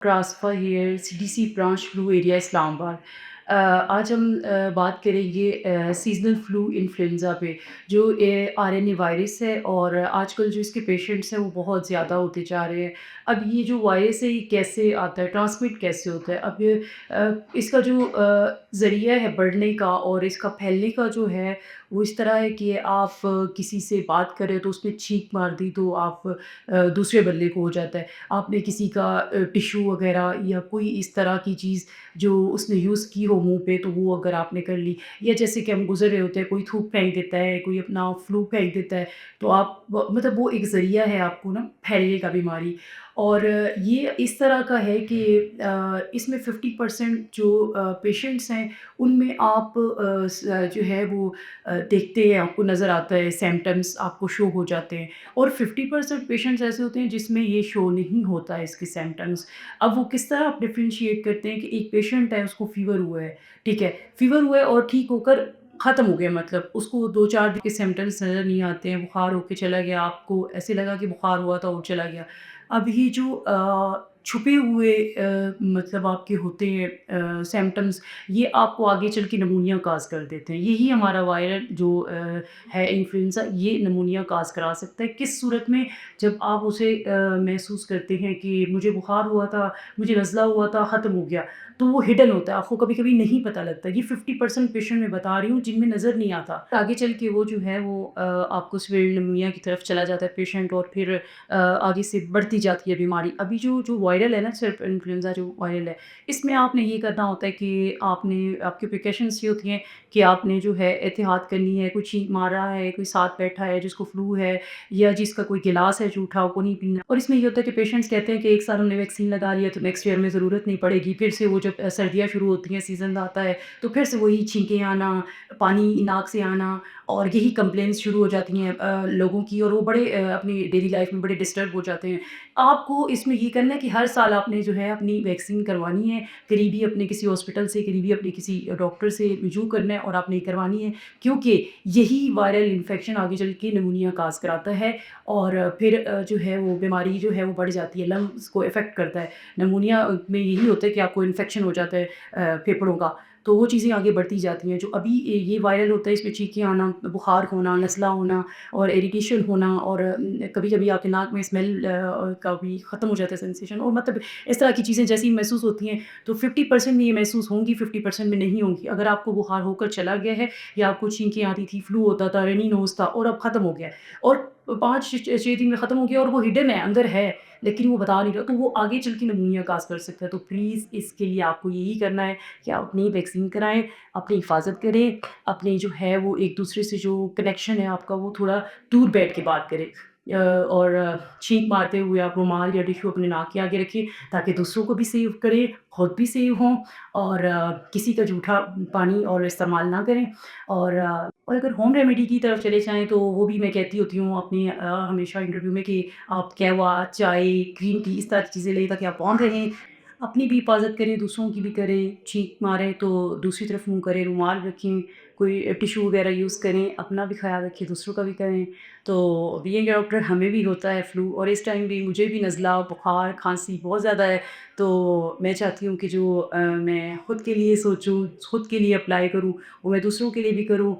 Transfer here CDC branch flu area Islamabad. आज हम बात करेंगे सीज़नल फ्लू इन्फ्लुएंज़ा पे जो आरएनए वायरस है और आजकल जो इसके पेशेंट्स हैं वो बहुत ज़्यादा होते जा रहे हैं। अब ये जो वायरस है ये कैसे आता है, ट्रांसमिट कैसे होता है? अब ये इसका जो ज़रिया है बढ़ने का और इसका फैलने का जो है वो इस तरह है कि आप किसी से बात करें तो उसने छींक मार दी तो आप दूसरे बंदे को हो जाता है। आपने किसी का टिश्यू वगैरह या कोई इस तरह की चीज़ जो उसने यूज़ की हो मुँह पे, तो वो अगर आपने कर ली या जैसे कि हम गुज़र रहे होते हैं, कोई थूक फेंक देता है, कोई अपना फ्लू फेंक देता है, तो आप व मतलब वो एक ज़रिया है आपको ना फैलने का बीमारी। और ये इस तरह का है कि इसमें 50% जो पेशेंट्स हैं, उनमें आप जो है वो देखते हैं, आपको नज़र आता है, सिम्पटम्स आपको शो हो जाते हैं। और 50% पेशेंट्स ऐसे होते हैं जिसमें ये शो नहीं होता है इसके सिम्पटम्स। अब वो किस तरह आप डिफरेंशिएट करते हैं कि एक पेशेंट है उसको फ़ीवर हुआ है, ठीक है? फ़ीवर हुआ है और ठीक होकर ख़त्म हो गया मतलब उसको 2-4 दिन के सिम्पटम्स नज़र नहीं आते हैं, बुखार होके चला गया, आपको ऐसे लगा कि बुखार हुआ था और चला गया। अब ये जो छुपे हुए मतलब आपके होते हैं सिम्पटम्स ये आपको आगे चल के निमोनिया काज़ कर देते हैं। यही हमारा वायरल जो है इन्फ्लुएंज़ा ये निमोनिया काज़ करा सकता है। किस सूरत में? जब आप उसे महसूस करते हैं कि मुझे बुखार हुआ था, मुझे नज़ला हुआ था, ख़त्म हो गया। तो वो हिडन होता है, आपको कभी-कभी नहीं पता लगता। ये 50% पेशेंट मैं बता रही हूँ जिनमें नज़र नहीं आता। आगे चल के वो जो है वो आपको सीवियर निमोनिया की तरफ चला जाता है पेशेंट और फिर आगे से बढ़ती जाती है बीमारी। अभी जो वायरल है ना सिर्फ़ इन्फ्लुएंज़ा जो वायरल है, इसमें आपने ये करना होता है कि आपने आपकी प्रिकॉशंस ये होती हैं कि आपने जो है एहतियात करनी है, कोई छींक मार रहा है, कोई साथ बैठा है जिसको फ्लू है या जिसका कोई गिलास है जूठा वो नहीं पीना। और इसमें ये होता है कि पेशेंट्स कहते हैं कि एक साल हमने वैक्सीन लगा लिया तो नेक्स्ट ईयर में ज़रूरत नहीं पड़ेगी। फिर से वो जब सर्दियाँ शुरू होती हैं, सीज़न आता है, तो फिर से वही छींकें आना, पानी नाक से आना और यही कंप्लेंट्स शुरू हो जाती हैं लोगों की और वो बड़े अपनी डेली लाइफ़ में बड़े डिस्टर्ब हो जाते हैं। आपको इसमें ये करना है कि हर साल आपने जो है अपनी वैक्सीन करवानी है, करीबी अपने किसी हॉस्पिटल से, करीबी अपने किसी डॉक्टर से रुजू करना है और आपने ये करवानी है क्योंकि यही वायरल इन्फेक्शन आगे चल के निमोनिया काज़ कराता है और फिर जो है वो बीमारी जो है वो बढ़ जाती है, लंग्स को इफ़ेक्ट करता है। निमोनिया में यही होता है कि आपको इन्फेक्शन हो जाता है फेफड़ों का, तो वो चीज़ें आगे बढ़ती जाती हैं। जो अभी ये वायरल होता है इसमें छींकें आना, बुखार होना, नज़ला होना और इरिटेशन होना और कभी-कभी आपके नाक में स्मेल का भी ख़त्म हो जाता है सेंसेशन और मतलब इस तरह की चीज़ें जैसी ही महसूस होती हैं, तो 50% में ये महसूस होंगी, 50% में नहीं होंगी। अगर आपको बुखार होकर चला गया है या आपको छींकें आती थी, फ्लू होता था, रनी नोज़ था और अब ख़त्म हो गया है और 5 6 दिन में ख़त्म हो गया और वो हिडन है, अंदर है, लेकिन वो बता नहीं रहा, तो वो आगे चल के निमोनिया काज़ कर सकता है। तो प्लीज़ इसके लिए आपको यही करना है कि आप अपनी वैक्सीन कराएँ, अपनी हिफ़ाज़त करें, अपनी जो है वो एक-दूसरे से जो कनेक्शन है आपका वो थोड़ा दूर बैठ के बात करें। और छींक मारते हुए आप रुमाल या टिश्यू अपने नाक के आगे रखिए ताकि दूसरों को भी सेव करें, खुद भी सेव हों और किसी का जूठा पानी और इस्तेमाल ना करें। और अगर होम रेमेडी की तरफ चले जाएँ तो वो भी मैं कहती होती हूँ अपनी हमेशा इंटरव्यू में कि आप कहवा, चाय, ग्रीन टी इस तरह की चीज़ें लें ताकि आप ऑन रहें। अपनी भी हिफ़ाज़त करें, दूसरों की भी करें, छींक मारें तो दूसरी तरफ मुँह करें, रुमाल रखें, कोई टिश्यू वग़ैरह यूज़ करें, अपना भी ख़्याल रखें, दूसरों का भी करें। तो बीइंग अ डॉक्टर हमें भी होता है फ्लू और इस टाइम भी मुझे भी नज़ला, बुखार, खाँसी बहुत ज़्यादा है। तो मैं चाहती हूँ कि जो मैं खुद के लिए सोचूँ, खुद के लिए अप्लाई करूँ, वो मैं दूसरों के लिए भी करूँ।